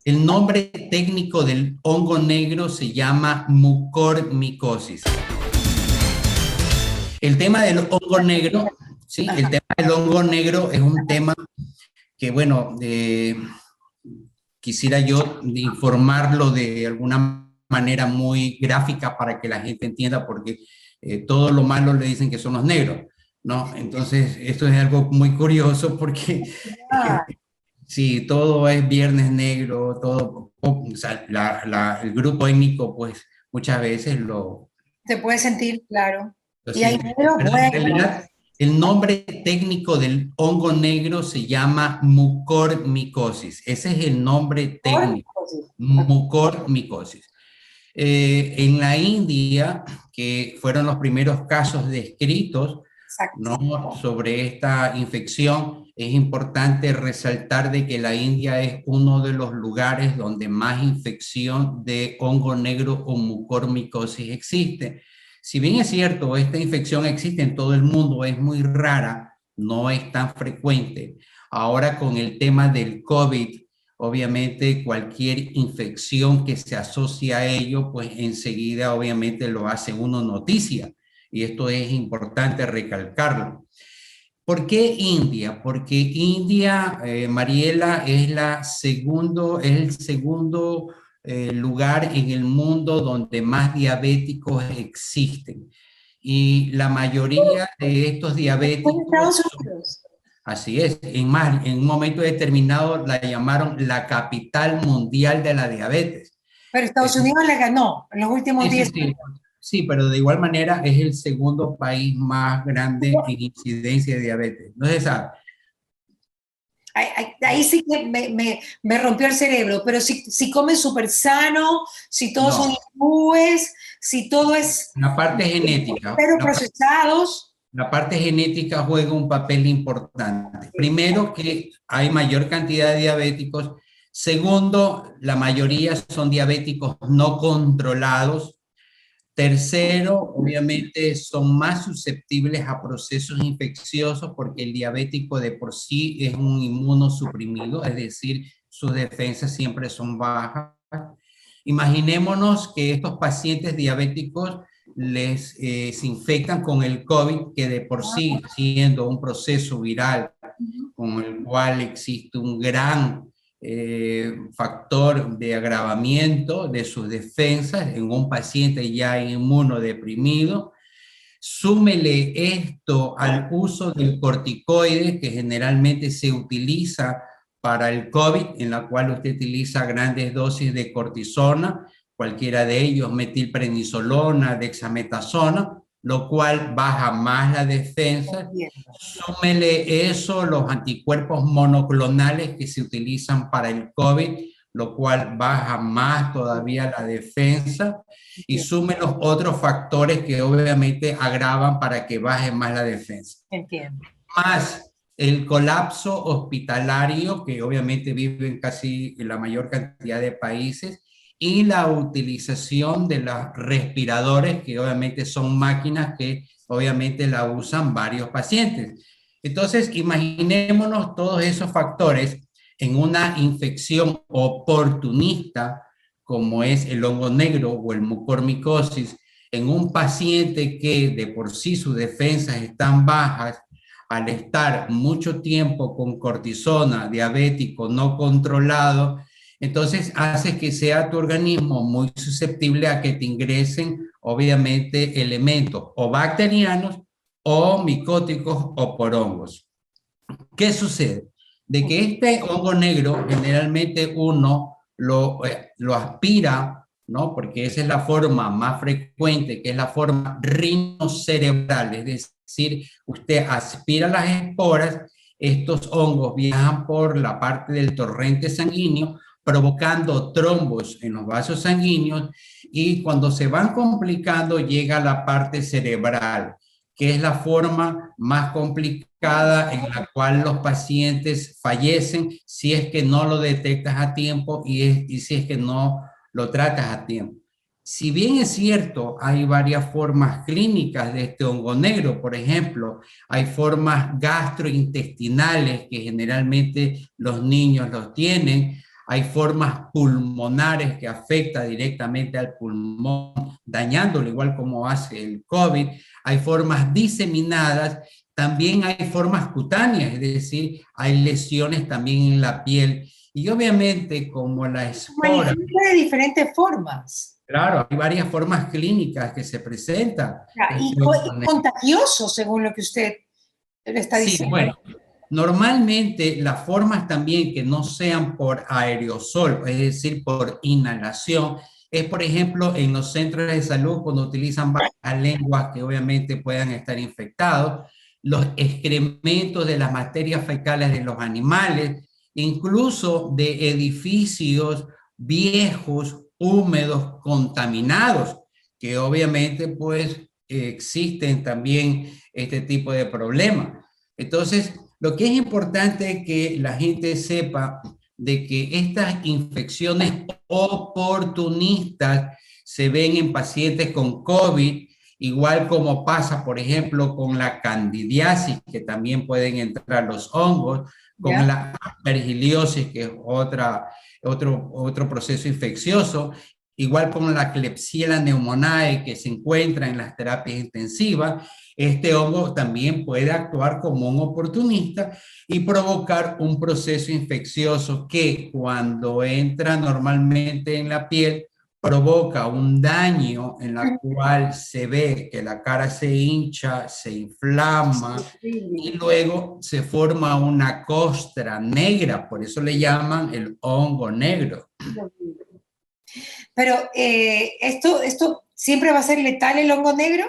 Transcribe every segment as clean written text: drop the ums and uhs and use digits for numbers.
El nombre técnico del hongo negro se llama mucormicosis. El tema del hongo negro, ¿sí? El tema del hongo negro es un tema que, bueno, quisiera yo informarlo de alguna manera muy gráfica para que la gente entienda, porque todo lo malo le dicen que son los negros, ¿no? Entonces, esto es algo muy curioso porque Ah, si todo es Viernes Negro, todo, o sea, el grupo étnico, pues muchas veces se puede sentir, claro. lo Y hay siente. negros, Pero en bueno, realidad, el nombre técnico del hongo negro se llama mucormicosis. Ese es el nombre por técnico, cosas. mucormicosis. En la India, que fueron los primeros casos descritos, Exacto. ¿no?, sobre esta infección, es importante resaltar de que la India es uno de los lugares donde más infección de hongo negro o mucormicosis existe. Si bien es cierto, esta infección existe en todo el mundo, es muy rara, no es tan frecuente. Ahora con el tema del COVID, obviamente cualquier infección que se asocia a ello, pues enseguida obviamente lo hace uno noticia. Y esto es importante recalcarlo. ¿Por qué India? Porque India, Mariela, es el segundo lugar en el mundo donde más diabéticos existen. Y la mayoría de estos Después de diabéticos, Estados Unidos. así es, en un momento determinado la llamaron la capital mundial de la diabetes. Pero Es Estados Unidos le ganó en los últimos Sí, sí, 10 sí. años. Sí, pero de igual manera es el segundo país más grande en incidencia de diabetes. No se sabe. Ahí sí que me rompió el cerebro, pero si comen súper sano, si todos son No, hindúes, si todo es la parte genética, pero procesados. la parte genética juega un papel importante. Primero, que hay mayor cantidad de diabéticos. Segundo, la mayoría son diabéticos no controlados. Tercero, obviamente son más susceptibles a procesos infecciosos porque el diabético de por sí es un inmunosuprimido, es decir, sus defensas siempre son bajas. Imaginémonos que estos pacientes diabéticos se infectan con el COVID, que de por sí, siendo un proceso viral con el cual existe un gran factor de agravamiento de sus defensas en un paciente ya inmunodeprimido. Súmele esto al uso del corticoide que generalmente se utiliza para el COVID, en la cual usted utiliza grandes dosis de cortisona, cualquiera de ellos, metilprednisolona, dexametasona, lo cual baja más la defensa. Entiendo. Súmele eso, los anticuerpos monoclonales que se utilizan para el COVID, lo cual baja más todavía la defensa, y Entiendo. sume los otros factores que obviamente agravan para que baje más la defensa. Entiendo. Más el colapso hospitalario, que obviamente vive en casi la mayor cantidad de países, y la utilización de los respiradores, que obviamente son máquinas que obviamente la usan varios pacientes. Entonces, imaginémonos todos esos factores en una infección oportunista, como es el hongo negro o el mucormicosis, en un paciente que de por sí sus defensas están bajas, al estar mucho tiempo con cortisona, diabético, no controlado, entonces hace que sea tu organismo muy susceptible a que te ingresen, obviamente, elementos o bacterianos o micóticos o por hongos. ¿Qué sucede? De que este hongo negro generalmente uno lo aspira, ¿no? Porque esa es la forma más frecuente, que es la forma rinocerebral, es decir, usted aspira las esporas, estos hongos viajan por la parte del torrente sanguíneo, provocando trombos en los vasos sanguíneos, y cuando se van complicando llega a la parte cerebral, que es la forma más complicada en la cual los pacientes fallecen si es que no lo detectas a tiempo y si es que no lo tratas a tiempo. Si bien es cierto, hay varias formas clínicas de este hongo negro, por ejemplo, hay formas gastrointestinales que generalmente los niños los tienen, hay formas pulmonares que afectan directamente al pulmón, dañándolo igual como hace el COVID, hay formas diseminadas, también hay formas cutáneas, es decir, hay lesiones también en la piel, y obviamente como la espora, Manifiesta de diferentes formas. claro, hay varias formas clínicas que se presentan. Ya, y es contagioso, según lo que usted le está Sí, diciendo. bueno, normalmente las formas también que no sean por aerosol, es decir, por inhalación, es por ejemplo en los centros de salud cuando utilizan varias lenguas que obviamente puedan estar infectados, los excrementos de las materias fecales de los animales, incluso de edificios viejos, húmedos, contaminados, que obviamente pues existen también este tipo de problemas. Entonces, lo que es importante es que la gente sepa de que estas infecciones oportunistas se ven en pacientes con COVID, igual como pasa, por ejemplo, con la candidiasis, que también pueden entrar los hongos, con ¿Ya? la aspergiliosis, que es otro proceso infeccioso, igual con la Klebsiella pneumoniae, que se encuentra en las terapias intensivas. Este hongo también puede actuar como un oportunista y provocar un proceso infeccioso que cuando entra normalmente en la piel provoca un daño en la cual se ve que la cara se hincha, se inflama y luego se forma una costra negra, por eso le llaman el hongo negro. Pero esto siempre va a ser letal el hongo negro.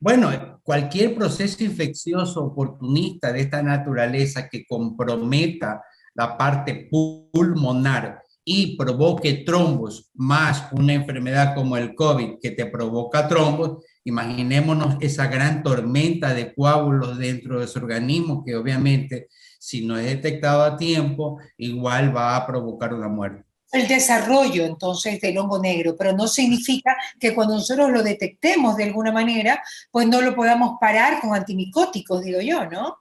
Bueno, cualquier proceso infeccioso oportunista de esta naturaleza que comprometa la parte pulmonar y provoque trombos, más una enfermedad como el COVID que te provoca trombos, imaginémonos esa gran tormenta de coágulos dentro de su organismo que obviamente si no es detectado a tiempo, igual va a provocar una muerte. El desarrollo entonces del hongo negro, pero no significa que cuando nosotros lo detectemos de alguna manera, pues no lo podamos parar con antimicóticos, digo yo, ¿no?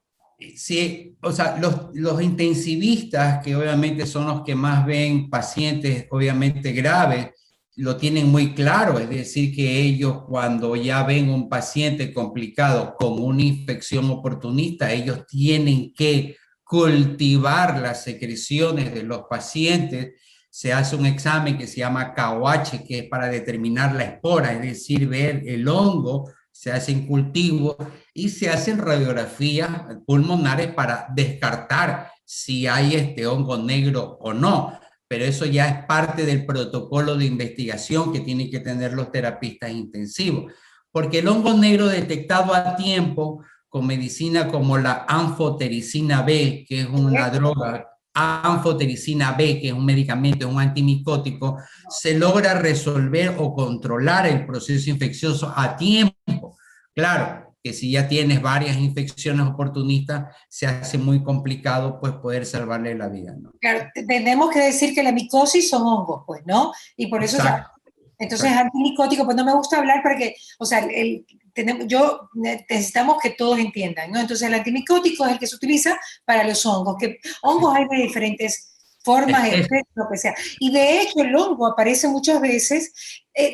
Sí, o sea, los intensivistas, que obviamente son los que más ven pacientes obviamente graves, lo tienen muy claro, es decir, que ellos cuando ya ven un paciente complicado con una infección oportunista, ellos tienen que cultivar las secreciones de los pacientes. Se hace un examen que se llama KOH, que es para determinar la espora, es decir, ver el hongo, se hacen cultivos y se hacen radiografías pulmonares para descartar si hay este hongo negro o no. Pero eso ya es parte del protocolo de investigación que tienen que tener los terapistas intensivos. Porque el hongo negro detectado a tiempo con medicina como la anfotericina B, que es una droga, anfotericina B, que es un medicamento, es un antimicótico, se logra resolver o controlar el proceso infeccioso a tiempo. Claro, que si ya tienes varias infecciones oportunistas, se hace muy complicado pues poder salvarle la vida, ¿no? Claro, tenemos que decir que la micosis son hongos, pues, ¿no? Y por eso, Exacto, entonces, exacto. antimicótico, pues no me gusta hablar porque, o sea, necesitamos que todos entiendan, ¿no? Entonces, el antimicótico es el que se utiliza para los hongos, que hongos hay de diferentes formas, Es, especies, lo que sea. Y de hecho, el hongo aparece muchas veces.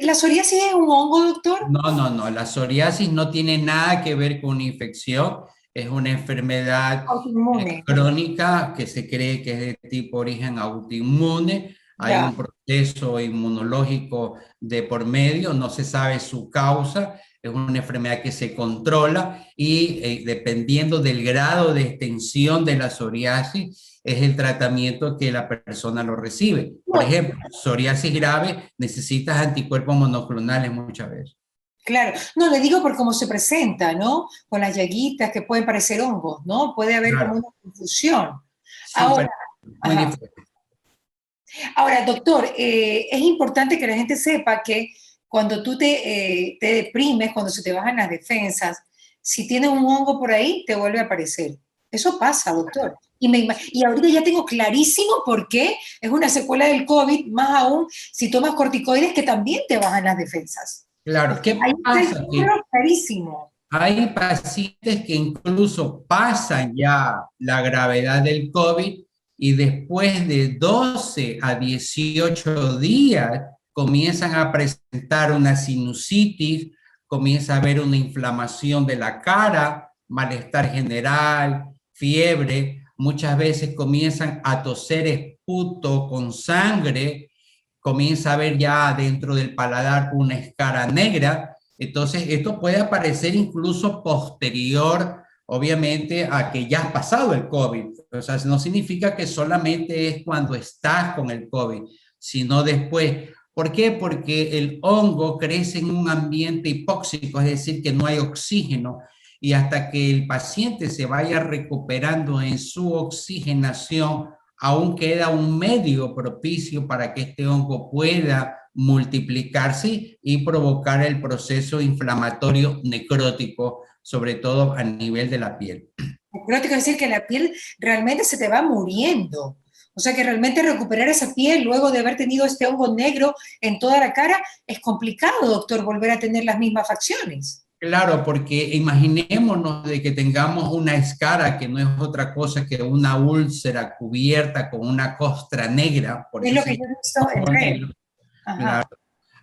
¿La psoriasis es un hongo, doctor? no, la psoriasis no tiene nada que ver con una infección, es una enfermedad Autoinmune. crónica que se cree que es de tipo origen autoinmune, hay Ya. un proceso inmunológico de por medio, no se sabe su causa, es una enfermedad que se controla y dependiendo del grado de extensión de la psoriasis, es el tratamiento que la persona lo recibe. Por No, ejemplo, psoriasis grave, necesitas anticuerpos monoclonales muchas veces. claro, no le digo por cómo se presenta, ¿no? Con las llaguitas que pueden parecer hongos, ¿no? Puede haber como Claro, una confusión. sí, Ahora, pero muy ajá. diferente. Ahora, doctor, es importante que la gente sepa que cuando tú te deprimes, cuando se te bajan las defensas, si tienes un hongo por ahí, te vuelve a aparecer. Eso pasa, doctor. Y ahorita ya tengo clarísimo por qué es una secuela del COVID, más aún si tomas corticoides que también te bajan las defensas. Claro, Ahí ¿qué está el pasa? Que cuadro clarísimo. hay pacientes que incluso pasan ya la gravedad del COVID y después de 12 a 18 días comienzan a presentar una sinusitis, comienza a haber una inflamación de la cara, malestar general, fiebre, muchas veces comienzan a toser esputo con sangre, comienza a haber ya dentro del paladar una escara negra. Entonces, esto puede aparecer incluso posterior, obviamente, a que ya has pasado el COVID. O sea, no significa que solamente es cuando estás con el COVID, sino después. ¿Por qué? Porque el hongo crece en un ambiente hipóxico, es decir, que no hay oxígeno, y hasta que el paciente se vaya recuperando en su oxigenación, aún queda un medio propicio para que este hongo pueda multiplicarse y provocar el proceso inflamatorio necrótico, sobre todo a nivel de la piel. Necrótico es decir que la piel realmente se te va muriendo. O sea que realmente recuperar esa piel luego de haber tenido este hongo negro en toda la cara es complicado, doctor, volver a tener las mismas facciones. Claro, porque imaginémonos de que tengamos una escara que no es otra cosa que una úlcera cubierta con una costra negra, por Es eso lo que se yo he visto en llama red. negro. Ajá. Claro.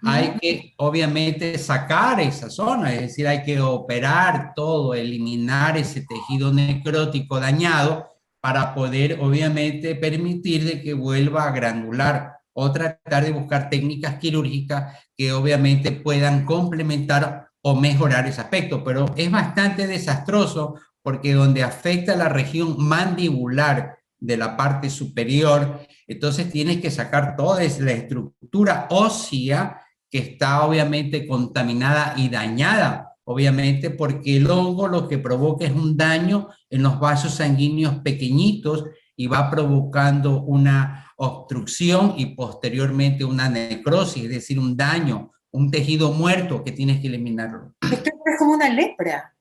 Hay que obviamente sacar esa zona, es decir, hay que operar todo, eliminar ese tejido necrótico dañado para poder obviamente permitir de que vuelva a granular o tratar de buscar técnicas quirúrgicas que obviamente puedan complementar o mejorar ese aspecto, pero es bastante desastroso porque donde afecta la región mandibular de la parte superior, entonces tienes que sacar toda la estructura ósea que está obviamente contaminada y dañada, obviamente porque el hongo lo que provoca es un daño en los vasos sanguíneos pequeñitos y va provocando una obstrucción y posteriormente una necrosis, es decir, un daño, un tejido muerto que tienes que eliminarlo. Doctor, es como una lepra.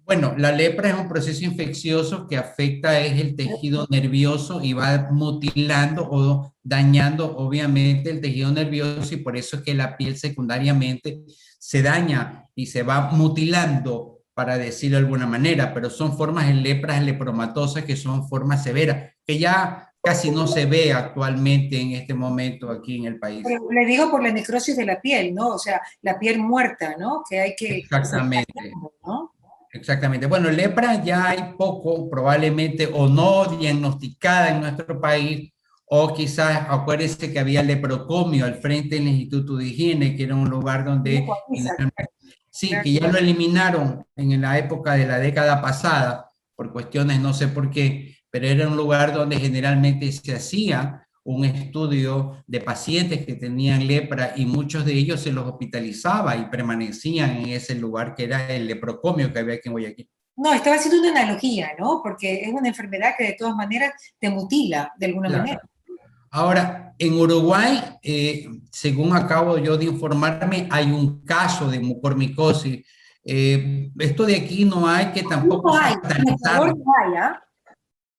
Bueno, la lepra es un proceso infeccioso que afecta es el tejido nervioso y va mutilando o dañando obviamente el tejido nervioso y por eso es que la piel secundariamente se daña y se va mutilando, para decirlo de alguna manera, pero son formas de lepras lepromatosas que son formas severas, que ya casi no se ve actualmente en este momento aquí en el país. Pero le digo por la necrosis de la piel, ¿no? O sea, la piel muerta, ¿no? Que hay que se está Exactamente. yendo, ¿no? Exactamente. Bueno, lepra ya hay poco, probablemente, o no diagnosticada en nuestro país, o quizás acuérdense que había leprocomio al frente del Instituto de Higiene, que era un lugar donde, sí, que ya lo eliminaron en la época de la década pasada, por cuestiones no sé por qué, pero era un lugar donde generalmente se hacía un estudio de pacientes que tenían lepra y muchos de ellos se los hospitalizaba y permanecían en ese lugar que era el leprocomio que había aquí en Guayaquil. No, estaba haciendo una analogía, ¿no? Porque es una enfermedad que de todas maneras te mutila de alguna manera. Claro. Ahora, en Uruguay, según acabo yo de informarme, hay un caso de mucormicosis. Esto de aquí no hay que tampoco No hay, en Ecuador satanizarlo. no hay, ¿ah?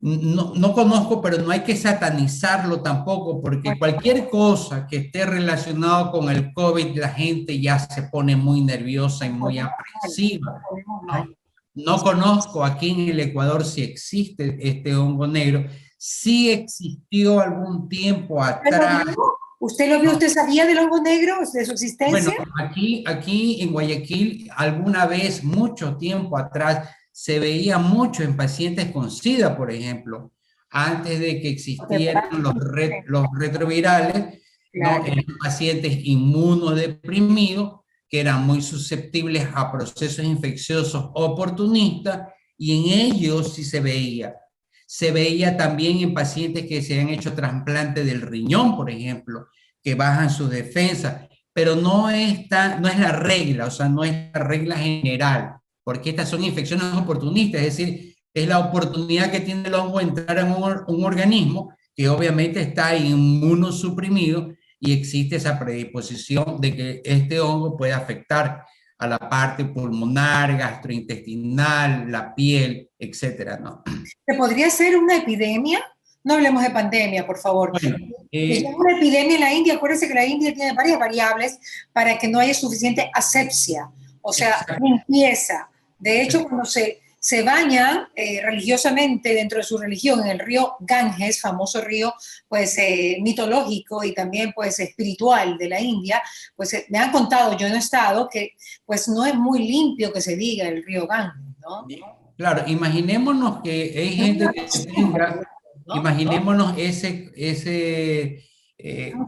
No, no conozco, pero no hay que satanizarlo tampoco, porque cualquier cosa que esté relacionado con el COVID, la gente ya se pone muy nerviosa y muy aprensiva, ¿no? No conozco aquí en el Ecuador si existe este hongo negro. Sí existió algún tiempo ¿Usted lo atrás. vio? ¿Usted lo vio? ¿No? ¿Usted sabía del hongo negro, de su Bueno, existencia? aquí en Guayaquil, alguna vez, mucho tiempo atrás, se veía mucho en pacientes con SIDA, por ejemplo, antes de que existieran los retrovirales, ¿no? Claro. Eran pacientes inmunodeprimidos que eran muy susceptibles a procesos infecciosos oportunistas y en ellos sí se veía. Se veía también en pacientes que se han hecho trasplante del riñón, por ejemplo, que bajan sus defensas, pero no es la regla, o sea, no es la regla general, porque estas son infecciones oportunistas, es decir, es la oportunidad que tiene el hongo de entrar en un organismo que obviamente está inmunosuprimido y existe esa predisposición de que este hongo puede afectar a la parte pulmonar, gastrointestinal, la piel, etcétera, ¿no? ¿Se podría ser una epidemia? No hablemos de pandemia, por favor. Bueno, Que sea una epidemia en la India, acuérdense que la India tiene varias variables para que no haya suficiente asepsia, o sea, exacto. limpieza. De hecho, cuando se bañan religiosamente dentro de su religión en el río Ganges, famoso río pues mitológico y también pues espiritual de la India. Pues me han contado, yo no he estado, que pues no es muy limpio que se diga el río Ganges, ¿no? Claro, imaginémonos que hay Es gente una que costumbre, tenga, ¿no? imaginémonos ese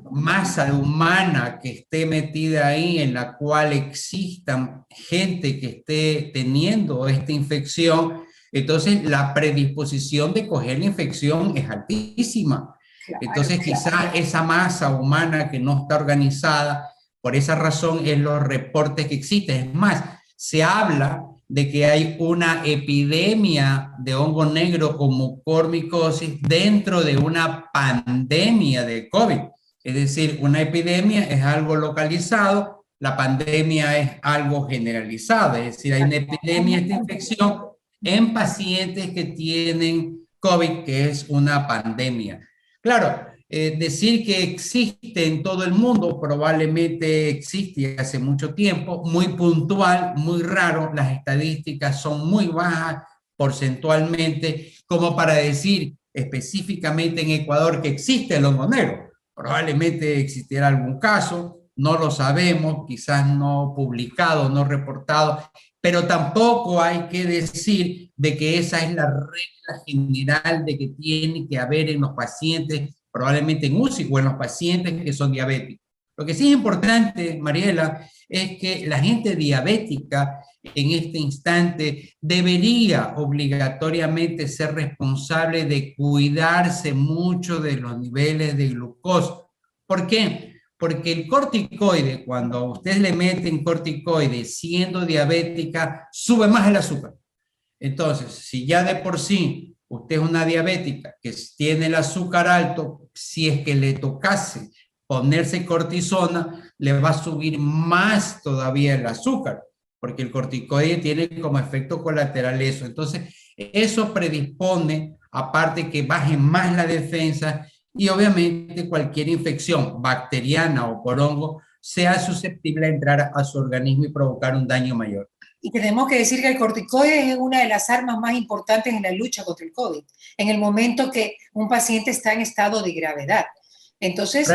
masa humana que esté metida ahí, en la cual existan gente que esté teniendo esta infección, entonces la predisposición de coger la infección es altísima. Claro, Entonces quizás esa masa humana que no está organizada, por esa razón es los reportes que existen. Es más, se habla de que hay una epidemia de hongo negro o mucormicosis dentro de una pandemia de COVID. Es decir, una epidemia es algo localizado, la pandemia es algo generalizado, es decir, hay una epidemia de infección en pacientes que tienen COVID, que es una pandemia. Claro, decir que existe en todo el mundo, probablemente existe hace mucho tiempo, muy puntual, muy raro, las estadísticas son muy bajas porcentualmente, como para decir específicamente en Ecuador que existe el hongo negro. Probablemente existiera algún caso, no lo sabemos, quizás no publicado, no reportado, pero tampoco hay que decir de que esa es la regla general de que tiene que haber en los pacientes, probablemente en UCI o en los pacientes que son diabéticos. Lo que sí es importante, Mariela, es que la gente diabética en este instante debería obligatoriamente ser responsable de cuidarse mucho de los niveles de glucosa. ¿Por qué? Porque el corticoide, cuando usted le meten corticoide siendo diabética, sube más el azúcar. Entonces, si ya de por sí usted es una diabética que tiene el azúcar alto, si es que le tocase ponerse cortisona, le va a subir más todavía el azúcar, porque el corticoide tiene como efecto colateral eso. Entonces, eso predispone, aparte que baje más la defensa y obviamente cualquier infección bacteriana o por hongo sea susceptible a entrar a su organismo y provocar un daño mayor. Y tenemos que decir que el corticoide es una de las armas más importantes en la lucha contra el COVID, en el momento que un paciente está en estado de gravedad. Entonces,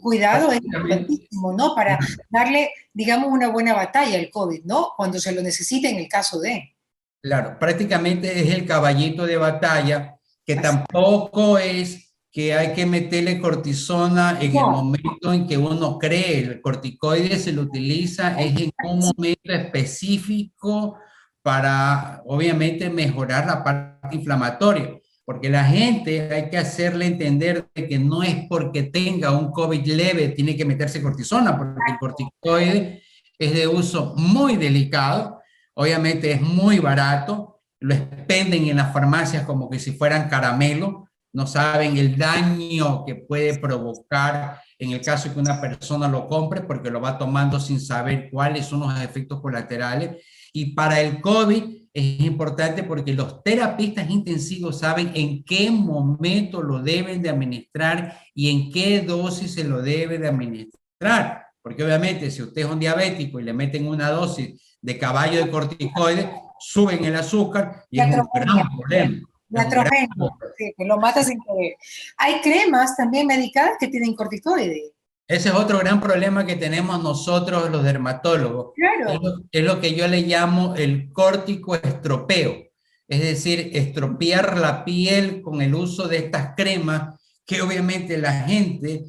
cuidado es importantísimo, ¿no? Para darle, digamos, una buena batalla al COVID, ¿no? Cuando se lo necesite en el caso de. Claro, prácticamente es el caballito de batalla, que Así. tampoco es que hay que meterle cortisona en el No, momento en que uno cree. El corticoide se lo utiliza es en un momento específico para, obviamente, mejorar la parte inflamatoria. Porque la gente hay que hacerle entender de que no es porque tenga un COVID leve, tiene que meterse cortisona, porque el corticoide es de uso muy delicado. Obviamente es muy barato, lo expenden en las farmacias como que si fueran caramelo, no saben el daño que puede provocar en el caso de que una persona lo compre porque lo va tomando sin saber cuáles son los efectos colaterales. Y para el COVID es importante porque los terapistas intensivos saben en qué momento lo deben de administrar y en qué dosis se lo debe de administrar. Porque obviamente si usted es un diabético y le meten una dosis de caballo de corticoides, suben el azúcar y es un gran problema. Iatrogenia, sí, que lo mata sin querer. Hay cremas también medicadas que tienen corticoides. Ese es otro gran problema que tenemos nosotros los dermatólogos. Claro. Es lo que yo le llamo el córtico estropeo. Es decir, estropear la piel con el uso de estas cremas que obviamente la gente,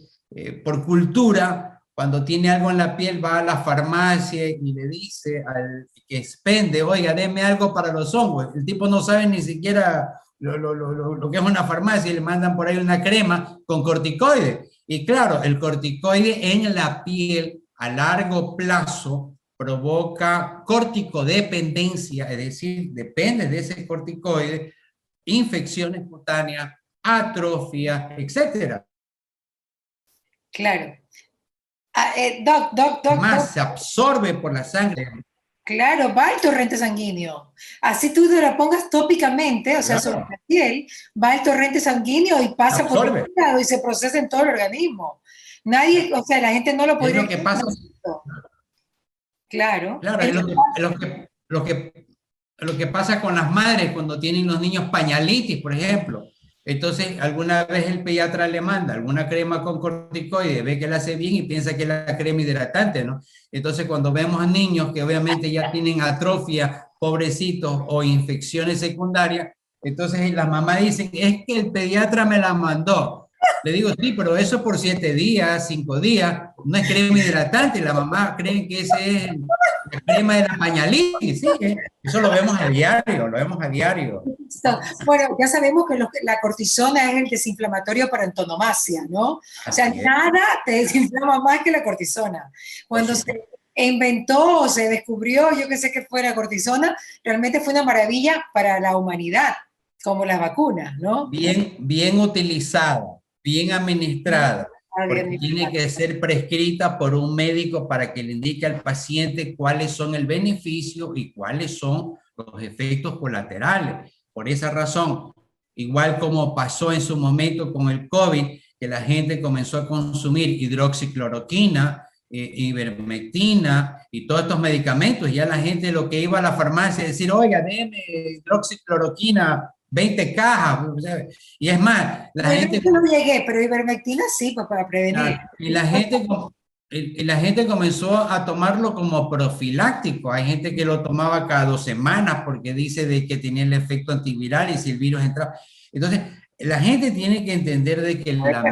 por cultura, cuando tiene algo en la piel va a la farmacia y le dice al que expende, oiga, deme algo para los hongos. El tipo no sabe ni siquiera lo que es una farmacia y le mandan por ahí una crema con corticoides. Y claro, el corticoide en la piel a largo plazo provoca corticodependencia, es decir, depende de ese corticoide, infecciones cutáneas, atrofia, etcétera. Claro. Doc. Más se absorbe por la sangre. Claro, va el torrente sanguíneo. Así tú te la pongas tópicamente, o sea, sobre Claro, la piel, va el torrente sanguíneo y pasa por el absorbe. hígado y se procesa en todo el organismo. Nadie, o sea, la gente no lo Es podría lo que creer. pasa. Claro. Claro, es lo que lo que pasa con las madres cuando tienen los niños pañalitis, por ejemplo. Entonces, alguna vez el pediatra le manda alguna crema con corticoides, ve que la hace bien y piensa que es la crema hidratante, ¿no? Entonces, cuando vemos a niños que obviamente ya tienen atrofia, pobrecitos, o infecciones secundarias, entonces las mamás dicen, es que el pediatra me la mandó. Le digo, sí, pero eso por 7 días, 5 días, no es crema hidratante. La mamá cree que ese es la crema de la pañalitis, sí, eso lo vemos a diario, lo vemos a diario. Bueno, ya sabemos que la cortisona es el desinflamatorio por antonomasia, ¿no? O sea, Así es, nada te desinflama más que la cortisona. por Cuando supuesto. se inventó o se descubrió, yo que sé que fuera cortisona, realmente fue una maravilla para la humanidad, como las vacunas, ¿no? Bien, bien utilizada, bien administrada, porque tiene que ser prescrita por un médico para que le indique al paciente cuáles son el beneficio y cuáles son los efectos colaterales. Por esa razón, igual como pasó en su momento con el COVID, que la gente comenzó a consumir hidroxicloroquina, ivermectina y todos estos medicamentos, ya la gente lo que iba a la farmacia decir, oiga, déme hidroxicloroquina 20 cajas, y es más, la Bueno, gente, yo no llegué, pero ivermectina sí, pues para prevenir. y la gente comenzó a tomarlo como profiláctico. Hay gente que lo tomaba cada 2 semanas porque dice de que tenía el efecto antiviral y si el virus entraba. Entonces, la gente tiene que entender de que la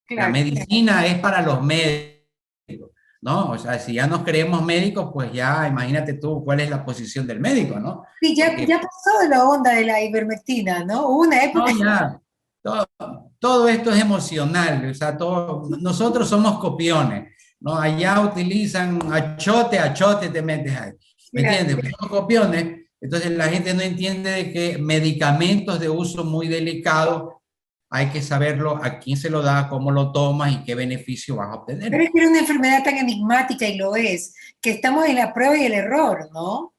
Claro. medicina es para los médicos, ¿no? O sea, si ya nos creemos médicos, pues ya imagínate tú cuál es la posición del médico, ¿no? Sí, Porque ya pasó de la onda de la ivermectina, ¿no? Hubo una no, época. ya, todo, todo esto es emocional, o sea, nosotros somos copiones, ¿no? Allá utilizan a chote te metes ahí, ¿me Claro. entiendes? Pues somos copiones, entonces la gente no entiende de que medicamentos de uso muy delicado hay que saberlo a quién se lo da, cómo lo tomas y qué beneficio vas a Pero obtener. es que era una enfermedad tan enigmática y lo es, que estamos en la prueba y el error, ¿no?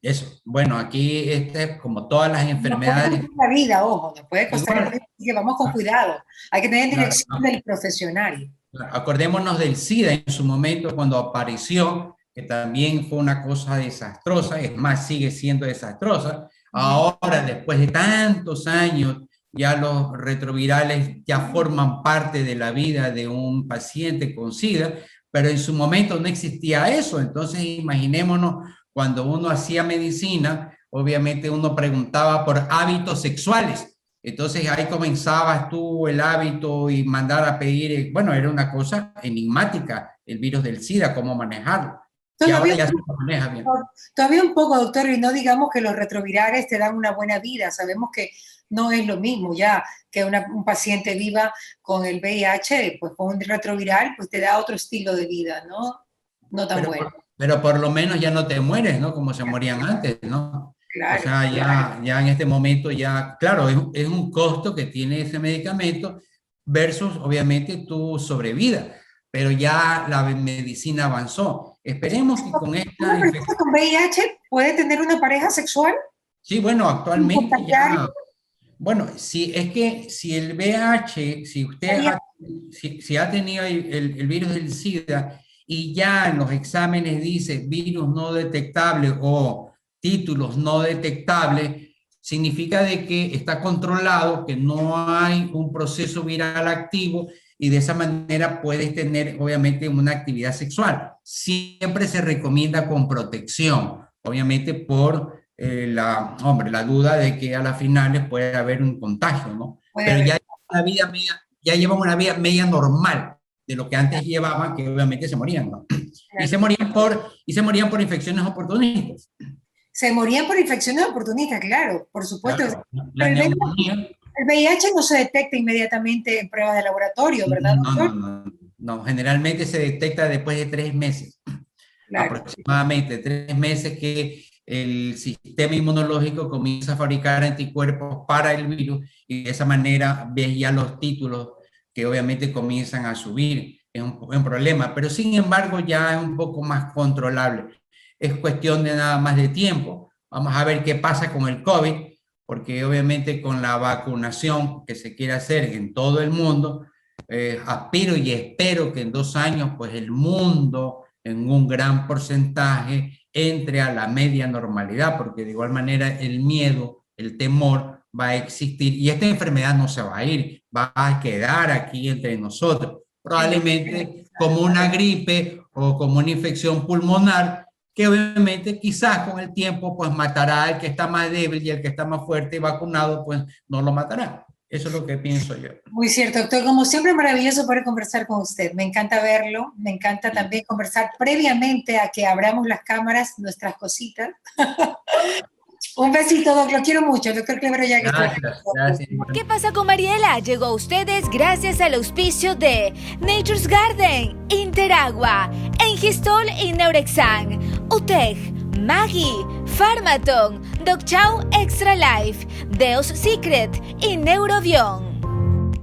Eso, bueno, aquí este, como todas las Nos puede enfermedades, costar la vida, ojo, nos puede costar la igual, vida, así que vamos con cuidado. Hay que tener claro, dirección del profesional. acordémonos del SIDA en su momento cuando apareció, que también fue una cosa desastrosa, es más, sigue siendo desastrosa. Ahora, después de tantos años, ya los retrovirales ya forman parte de la vida de un paciente con SIDA, pero en su momento no existía eso. Entonces, imaginémonos cuando uno hacía medicina, obviamente uno preguntaba por hábitos sexuales. Entonces ahí comenzabas tú el hábito y mandar a pedir, bueno, era una cosa enigmática el virus del SIDA, cómo manejarlo. Y ahora Todavía, ya se maneja bien. todavía un poco, doctor, y no digamos que los retrovirales te dan una buena vida. Sabemos que no es lo mismo ya que un paciente viva con el VIH, pues con un retroviral, pues te da otro estilo de vida, ¿no? No tan Pero, bueno. pero por lo menos ya no te mueres, ¿no? Como se morían antes, ¿no? O Claro. sea, ya en este momento ya, claro, es un costo que tiene ese medicamento versus, obviamente, tu sobrevida, pero ya la medicina avanzó. Esperemos que con ¿Una esta persona infección, con VIH puede tener una pareja sexual sí, bueno, sin actualmente contagiar? ya. Bueno, si es que si el VIH, si usted si ha tenido el virus del SIDA y ya en los exámenes dice virus no detectable o títulos no detectables, significa de que está controlado, que no hay un proceso viral activo y de esa manera puedes tener obviamente una actividad sexual. Siempre se recomienda con protección, obviamente por la duda de que a las finales puede haber un contagio, ¿no? Puede Pero haber. ya llevan una vida media normal de lo que antes llevaban, que obviamente se morían, ¿no? Y Claro. se morían por infecciones oportunistas. Se morían por infecciones oportunistas, claro, por supuesto. Claro, la Pero neumonía, el VIH no se detecta inmediatamente en pruebas de laboratorio, ¿verdad, no, doctor? no, no, no, generalmente se detecta después de 3 meses, Claro. aproximadamente 3 meses que el sistema inmunológico comienza a fabricar anticuerpos para el virus y de esa manera ves ya los títulos que obviamente comienzan a subir. Es un problema, pero sin embargo ya es un poco más controlable. Es cuestión de nada más de tiempo. Vamos a ver qué pasa con el COVID, porque obviamente con la vacunación que se quiere hacer en todo el mundo, aspiro y espero que en 2 años, pues el mundo en un gran porcentaje entre a la media normalidad, porque de igual manera el miedo, el temor va a existir y esta enfermedad no se va a ir, va a quedar aquí entre nosotros, probablemente como una gripe o como una infección pulmonar, que obviamente quizás con el tiempo pues matará al que está más débil y el que está más fuerte y vacunado pues no lo matará. Eso es lo que pienso yo. Muy cierto, doctor. Como siempre, maravilloso poder conversar con usted. Me encanta verlo. Me encanta también conversar previamente a que abramos las cámaras, nuestras cositas. Un besito, doctor. Lo quiero mucho, doctor Clevero. Gracias. ¿Qué pasa con Mariela? Llegó a ustedes gracias al auspicio de Nature's Garden, Interagua, Engistol y Neurexan, UTEG, Maggi, Pharmaton, Doc Chow Extra Life, Deos Secret y Neurobion.